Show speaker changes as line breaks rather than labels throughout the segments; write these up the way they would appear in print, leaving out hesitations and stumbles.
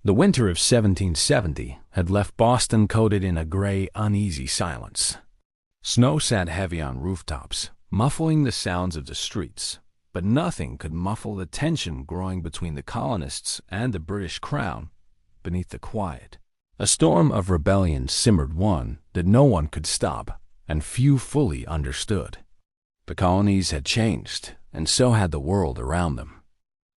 The winter of 1770 had left Boston coated in a gray, uneasy silence. Snow sat heavy on rooftops, muffling the sounds of the streets, but nothing could muffle the tension growing between the colonists and the British Crown beneath the quiet. A storm of rebellion simmered, one that no one could stop, and few fully understood. The colonies had changed, and so had the world around them.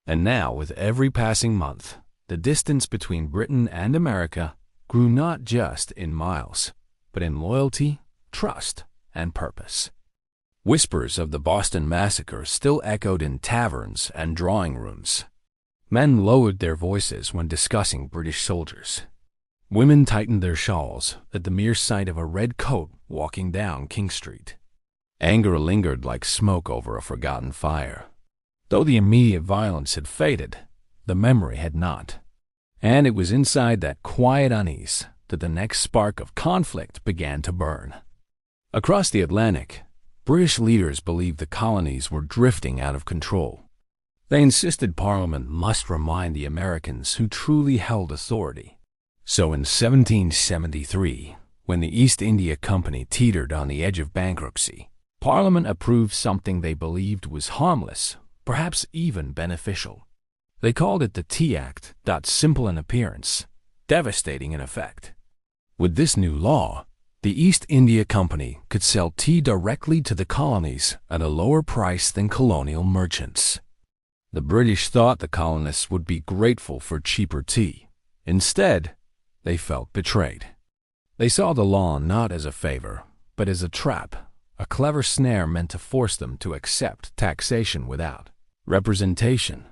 And now, with every passing month, the distance between Britain and America grew not just in miles, but in loyalty, trust, and purpose. Whispers of the Boston Massacre still echoed in taverns and drawing rooms. Men lowered their voices when discussing British soldiers. Women tightened their shawls at the mere sight of a red coat walking down King Street. Anger lingered like smoke over a forgotten fire. Though the immediate violence had faded, the memory had not. And it was inside that quiet unease that the next spark of conflict began to burn. Across the Atlantic, British leaders believed the colonies were drifting out of control. They insisted Parliament must remind the Americans who truly held authority. So in 1773, when the East India Company teetered on the edge of bankruptcy, Parliament approved something they believed was harmless, perhaps even beneficial. They called it the Tea Act, simple in appearance, devastating in effect. With this new law, the East India Company could sell tea directly to the colonies at a lower price than colonial merchants. The British thought the colonists would be grateful for cheaper tea. Instead, they felt betrayed. They saw the law not as a favor, but as a trap, a clever snare meant to force them to accept taxation without representation.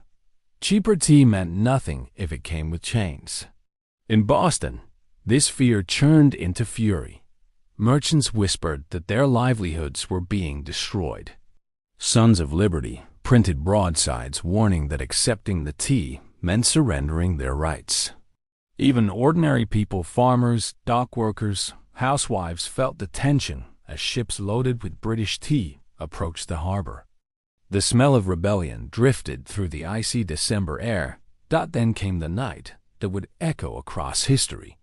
Cheaper tea meant nothing if it came with chains. In Boston, this fear churned into fury. Merchants whispered that their livelihoods were being destroyed. Sons of Liberty printed broadsides warning that accepting the tea meant surrendering their rights. Even ordinary people, farmers, dock workers, housewives felt the tension as ships loaded with British tea approached the harbor. The smell of rebellion drifted through the icy December air. Then came the night that would echo across history.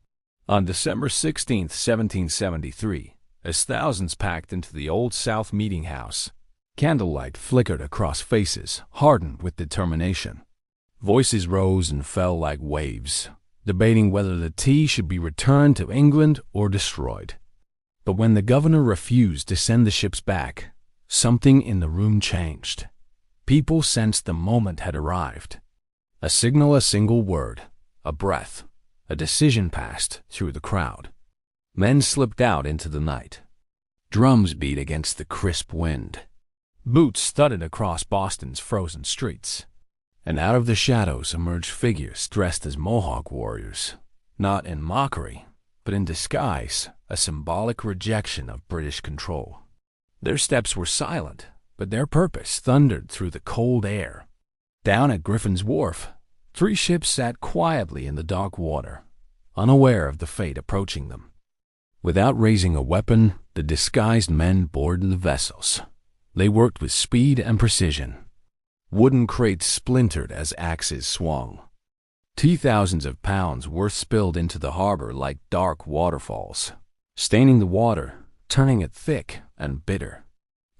On December 16, 1773, as thousands packed into the Old South Meeting House, candlelight flickered across faces hardened with determination. Voices rose and fell like waves, debating whether the tea should be returned to England or destroyed. But when the governor refused to send the ships back, something in the room changed. People sensed the moment had arrived. A signal, a single word, a breath, a decision passed through the crowd. Men slipped out into the night. Drums beat against the crisp wind. Boots thudded across Boston's frozen streets. And out of the shadows emerged figures dressed as Mohawk warriors, not in mockery, but in disguise, a symbolic rejection of British control. Their steps were silent, but their purpose thundered through the cold air. Down at Griffin's Wharf, 3 ships sat quietly in the dark water, unaware of the fate approaching them. Without raising a weapon, the disguised men boarded the vessels. They worked with speed and precision. Wooden crates splintered as axes swung. Thousands of pounds worth spilled into the harbor like dark waterfalls, staining the water, turning it thick and bitter.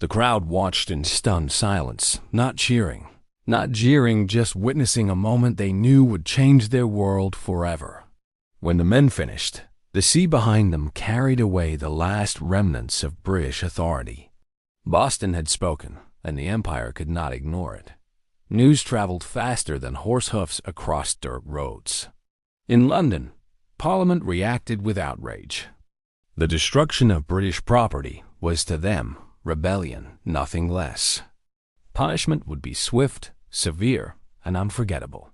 The crowd watched in stunned silence, not cheering, not jeering, just witnessing a moment they knew would change their world forever. When the men finished, the sea behind them carried away the last remnants of British authority. Boston had spoken, and the Empire could not ignore it. News traveled faster than horse hoofs across dirt roads. In London, Parliament reacted with outrage. The destruction of British property was to them rebellion, nothing less. Punishment would be swift, severe, and unforgettable.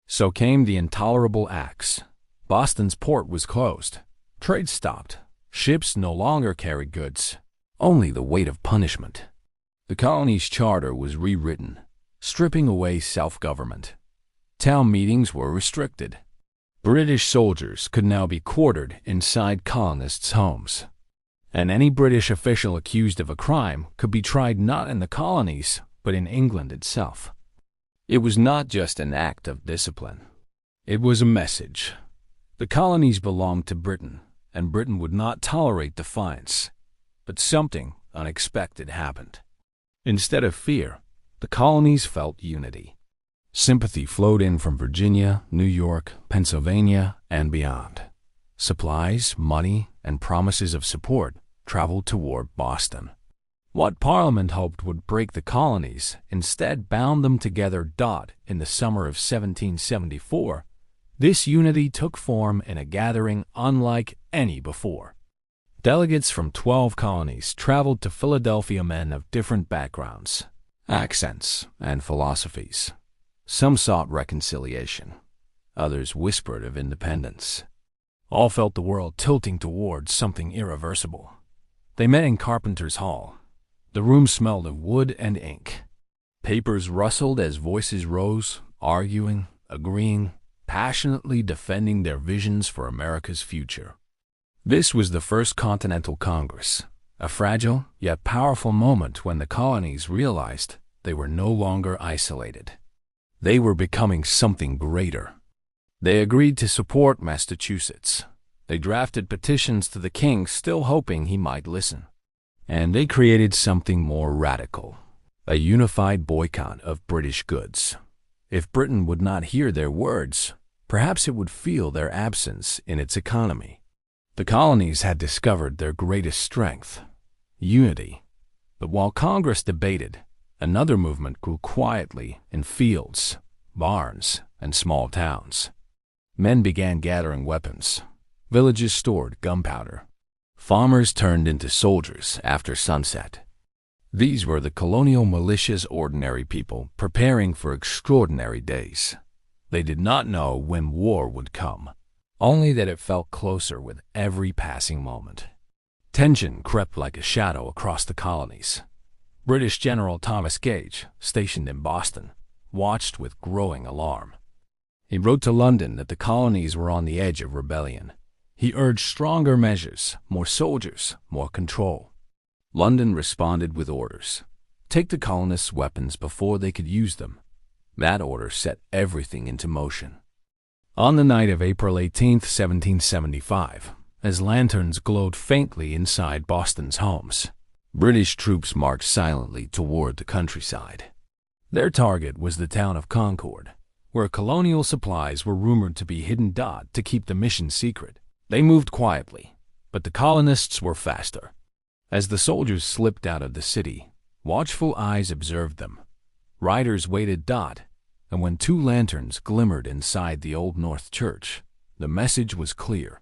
So came the intolerable acts. Boston's port was closed. Trade stopped. Ships no longer carried goods, only the weight of punishment. The colony's charter was rewritten, stripping away self-government. Town meetings were restricted. British soldiers could now be quartered inside colonists' homes. And any British official accused of a crime could be tried not in the colonies, but in England itself. It was not just an act of discipline. It was a message. The colonies belonged to Britain, and Britain would not tolerate defiance. But something unexpected happened. Instead of fear, the colonies felt unity. Sympathy flowed in from Virginia, New York, Pennsylvania, and beyond. Supplies, money, and promises of support traveled toward Boston. What Parliament hoped would break the colonies instead bound them together. In the summer of 1774, this unity took form in a gathering unlike any before. Delegates from 12 colonies traveled to Philadelphia, men of different backgrounds, accents, and philosophies. Some sought reconciliation. Others whispered of independence. All felt the world tilting towards something irreversible. They met in Carpenter's Hall. The room smelled of wood and ink. Papers rustled as voices rose, arguing, agreeing, passionately defending their visions for America's future. This was the First Continental Congress, a fragile yet powerful moment when the colonies realized they were no longer isolated. They were becoming something greater. They agreed to support Massachusetts. They drafted petitions to the king, still hoping he might listen. And they created something more radical, a unified boycott of British goods. If Britain would not hear their words, perhaps it would feel their absence in its economy. The colonies had discovered their greatest strength, unity. But while Congress debated, another movement grew quietly in fields, barns, and small towns. Men began gathering weapons. Villages stored gunpowder. Farmers turned into soldiers after sunset. These were the colonial militia's ordinary people preparing for extraordinary days. They did not know when war would come, only that it felt closer with every passing moment. Tension crept like a shadow across the colonies. British General Thomas Gage, stationed in Boston, watched with growing alarm. He wrote to London that the colonies were on the edge of rebellion. He urged stronger measures, more soldiers, more control. London responded with orders. Take the colonists' weapons before they could use them. That order set everything into motion. On the night of April 18, 1775, as lanterns glowed faintly inside Boston's homes, British troops marched silently toward the countryside. Their target was the town of Concord, where colonial supplies were rumored to be hidden. To keep the mission secret, they moved quietly, but the colonists were faster. As the soldiers slipped out of the city, watchful eyes observed them. Riders waited. And when two lanterns glimmered inside the Old North Church, the message was clear.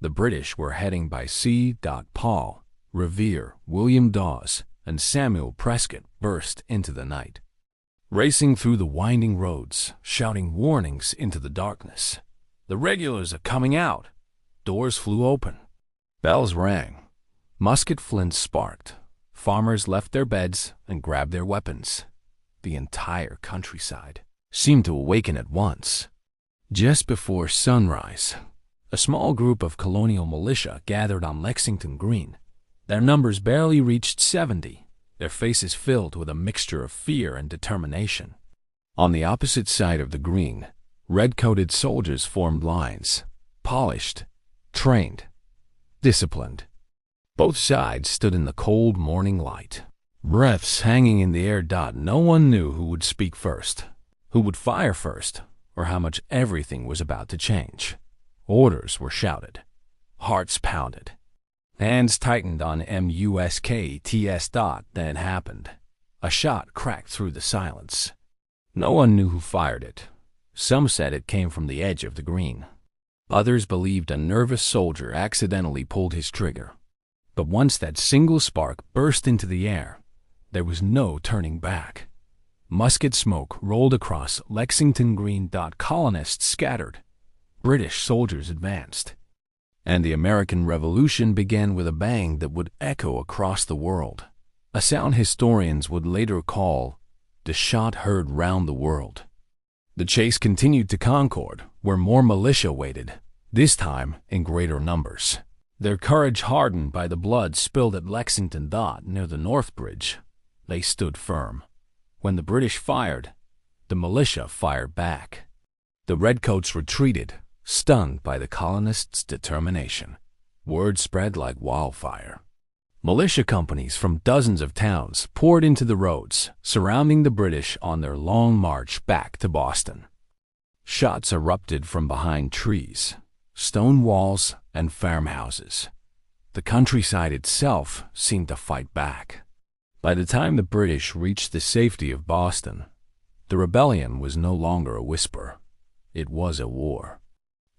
The British were heading by sea. Paul, Revere, William Dawes, and Samuel Prescott burst into the night, racing through the winding roads, shouting warnings into the darkness. The regulars are coming out. Doors flew open. Bells rang. Musket flints sparked. Farmers left their beds and grabbed their weapons. The entire countryside seemed to awaken at once. Just before sunrise, a small group of colonial militia gathered on Lexington Green. Their numbers barely reached 70, their faces filled with a mixture of fear and determination. On the opposite side of the green, red-coated soldiers formed lines, polished, trained, disciplined. Both sides stood in the cold morning light, breaths hanging in the air. No one knew who would speak first, who would fire first, or how much everything was about to change. Orders were shouted. Hearts pounded. Hands tightened on MUSKTS. Then it happened. A shot cracked through the silence. No one knew who fired it. Some said it came from the edge of the green. Others believed a nervous soldier accidentally pulled his trigger. But once that single spark burst into the air, there was no turning back. Musket smoke rolled across Lexington Green. Colonists scattered. British soldiers advanced. And the American Revolution began with a bang that would echo across the world, a sound historians would later call the shot heard round the world. The chase continued to Concord, where more militia waited, this time in greater numbers. Their courage hardened by the blood spilled at Lexington. Near the North Bridge, they stood firm. When the British fired, the militia fired back. The redcoats retreated, stunned by the colonists' determination. Word spread like wildfire. Militia companies from dozens of towns poured into the roads, surrounding the British on their long march back to Boston. Shots erupted from behind trees, stone walls, and farmhouses. The countryside itself seemed to fight back. By the time the British reached the safety of Boston, the rebellion was no longer a whisper. It was a war.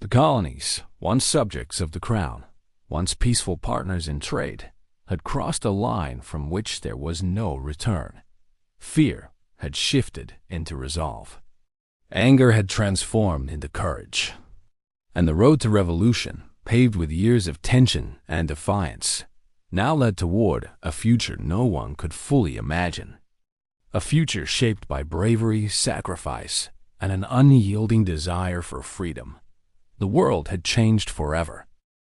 The colonies, once subjects of the crown, once peaceful partners in trade, had crossed a line from which there was no return. Fear had shifted into resolve. Anger had transformed into courage. And the road to revolution, paved with years of tension and defiance, now led toward a future no one could fully imagine. A future shaped by bravery, sacrifice, and an unyielding desire for freedom. The world had changed forever.